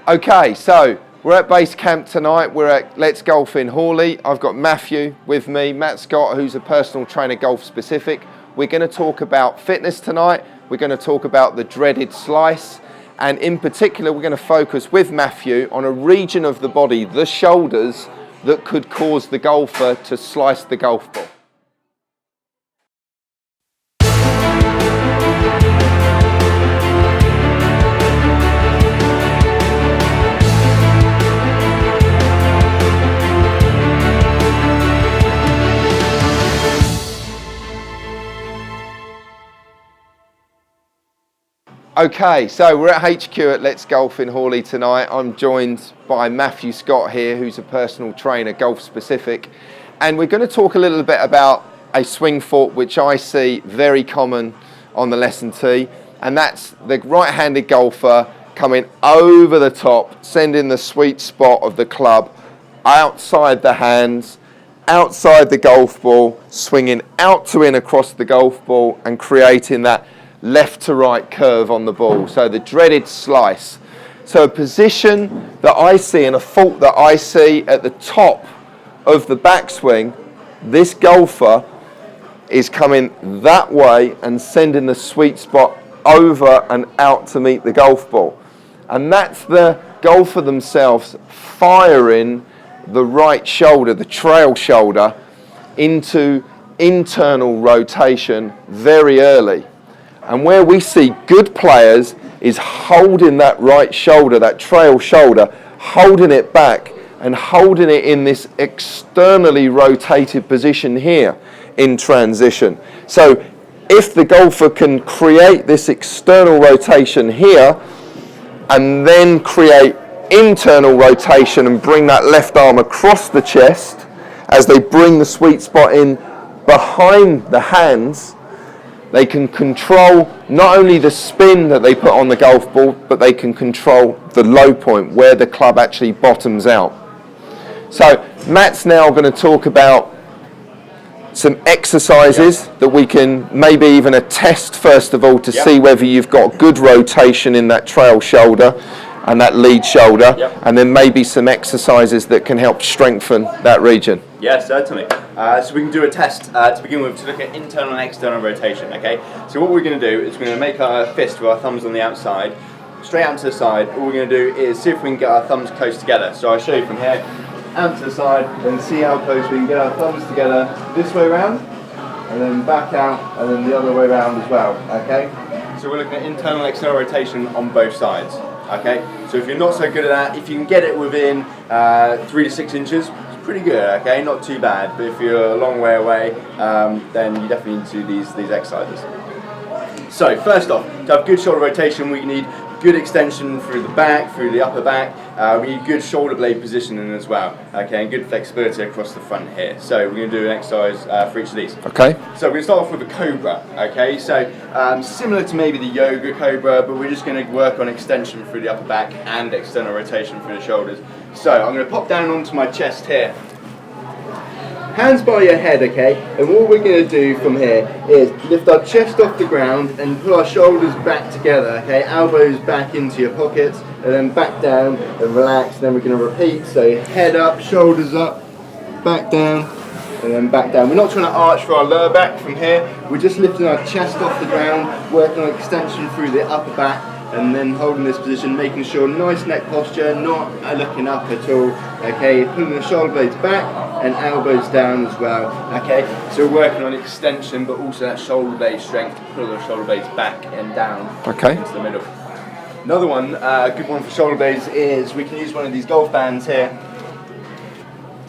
Okay, so we're at base camp tonight. We're at Let's Golf in Hawley. I've got Matthew with me, Matt Scott, who's a personal trainer, golf specific. We're going to talk about fitness tonight. We're going to talk about the dreaded slice. And in particular, we're going to focus with Matthew on a region of the body, the shoulders, that could cause the golfer to slice the golf ball. Okay, so we're at HQ at Let's Golf in Hawley tonight. I'm joined by Matthew Scott here, who's a personal trainer, golf specific. And we're going to talk a little bit about a swing fault, which I see very common on the lesson tee. And that's the right-handed golfer coming over the top, sending the sweet spot of the club outside the hands, outside the golf ball, swinging out to in across the golf ball and creating that left to right curve on the ball, so the dreaded slice. So a position that I see and a fault that I see at the top of the backswing, this golfer is coming that way and sending the sweet spot over and out to meet the golf ball. And that's the golfer themselves firing the right shoulder, the trail shoulder, into internal rotation very early. And where we see good players is holding that right shoulder, that trail shoulder, holding it back and holding it in this externally rotated position here in transition. So if the golfer can create this external rotation here and then create internal rotation and bring that left arm across the chest as they bring the sweet spot in behind the hands, they can control not only the spin that they put on the golf ball, but they can control the low point where the club actually bottoms out. So Matt's now going to talk about some exercises that we can maybe even test first of all to see whether you've got good rotation in that trail shoulder and that lead shoulder, and then maybe some exercises that can help strengthen that region. Yeah, certainly. So we can do a test to begin with to look at internal and external rotation, okay? So what we're going to do is we're going to make our fist with our thumbs on the outside, straight out to the side. All we're going to do is see if we can get our thumbs close together. So I'll show you from here, out to the side, and see how close we can get our thumbs together this way around, and then back out, and then the other way around as well, okay? So we're looking at internal and external rotation on both sides. Okay, so if you're not so good at that, if you can get it within 3 to 6 inches, it's pretty good, okay, not too bad. But if you're a long way away, then you definitely need to do these exercises. So first off, to have good shoulder rotation, we need good extension through the back, through the upper back. We need good shoulder blade positioning as well, okay, and good flexibility across the front here. So we're going to do an exercise for each of these. Okay. So we're going to start off with a cobra, okay, so similar to maybe the yoga cobra, but we're just going to work on extension through the upper back and external rotation through the shoulders. So I'm going to pop down onto my chest here. Hands by your head, okay, and what we're going to do from here is lift our chest off the ground and put our shoulders back together, okay, elbows back into your pockets, and then back down and relax, and then we're going to repeat, so head up, shoulders up, back down, and then back down. We're not trying to arch for our lower back from here, we're just lifting our chest off the ground, working on extension through the upper back, and then holding this position, making sure nice neck posture, not looking up at all, okay, pulling the shoulder blades back and elbows down as well, okay, so we're working on extension but also that shoulder blade strength to pull the shoulder blades back and down into the middle. Another one, good one for shoulder blades is we can use one of these golf bands here.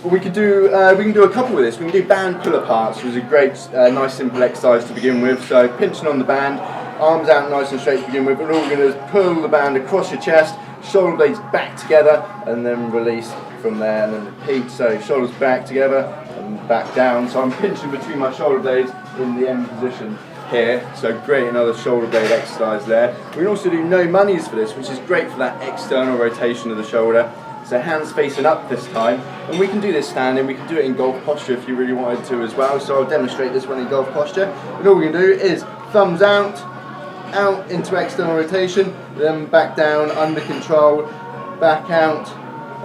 We can do a couple with this. We can do band pull aparts, which is a great, nice simple exercise to begin with. So pinching on the band, arms out nice and straight to begin with, and all we're going to do is pull the band across your chest, shoulder blades back together, and then release from there, and then repeat. So shoulders back together and back down. So I'm pinching between my shoulder blades in the end position here. So great, another shoulder blade exercise there. We can also do no monies for this, which is great for that external rotation of the shoulder. So hands facing up this time, and we can do this standing, we can do it in golf posture if you really wanted to as well, so I'll demonstrate this one in golf posture. And all we can do is thumbs out into external rotation, then back down under control, back out,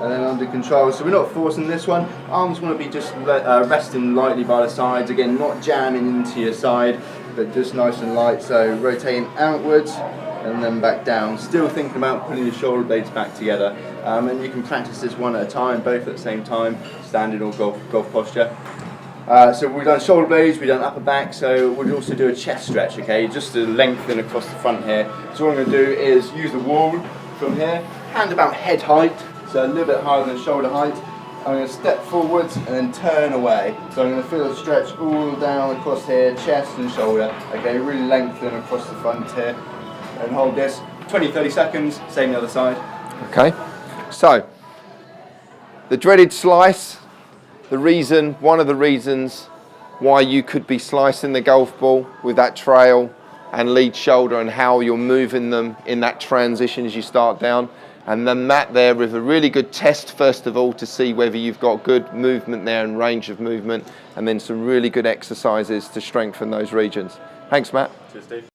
and then under control. So we're not forcing this one. Arms want to be just resting lightly by the sides. Again, not jamming into your side, but just nice and light. So rotating outwards and then back down. Still thinking about putting your shoulder blades back together. And you can practice this one at a time, both at the same time, standing or golf posture. So we've done shoulder blades, we've done upper back, so we'll also do a chest stretch, okay, just to lengthen across the front here. So what I'm going to do is use the wall from here, hand about head height, so a little bit higher than shoulder height. I'm going to step forwards and then turn away. So I'm going to feel the stretch all down across here, chest and shoulder, okay, really lengthen across the front here. And hold this, 20-30 seconds, same the other side. Okay, so the dreaded slice. One of the reasons why you could be slicing the golf ball with that trail and lead shoulder and how you're moving them in that transition as you start down. And then that there with a really good test, first of all, to see whether you've got good movement there and range of movement, and then some really good exercises to strengthen those regions. Thanks, Matt. Cheers, Steve.